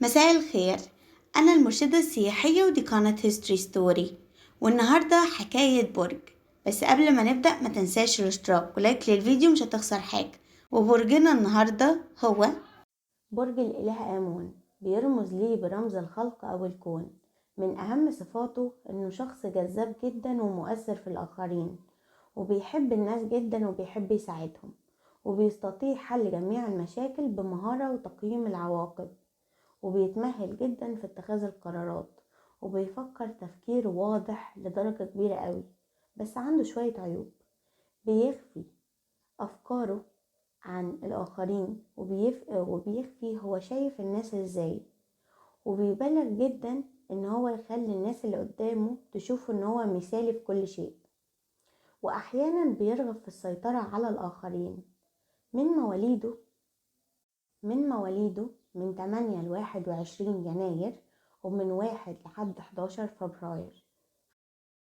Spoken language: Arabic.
مساء الخير. أنا المرشدة السياحية ودي قناة هيستوري ستوري، والنهاردة حكاية برج. بس قبل ما نبدأ ما تنساش الاشتراك ولايك للفيديو، مش هتخسر حاجة. وبرجنا النهاردة هو برج الإله آمون، بيرمز ليه برمز الخلق أو الكون. من أهم صفاته إنه شخص جذاب جدا ومؤثر في الآخرين، وبيحب الناس جدا وبيحب يساعدهم، وبيستطيع حل جميع المشاكل بمهارة وتقييم العواقب، وبيتمهل جدا في اتخاذ القرارات، وبيفكر تفكير واضح لدرجة كبيرة قوي. بس عنده شوية عيوب. بيخفي أفكاره عن الآخرين، وبيخفي هو شايف الناس ازاي، وبيبالغ جدا ان هو يخلي الناس اللي قدامه تشوفه ان هو مثالي في كل شيء، واحيانا بيرغب في السيطرة على الآخرين. من مواليده من 8 ل 21 يناير، ومن 1 لحد 11 فبراير.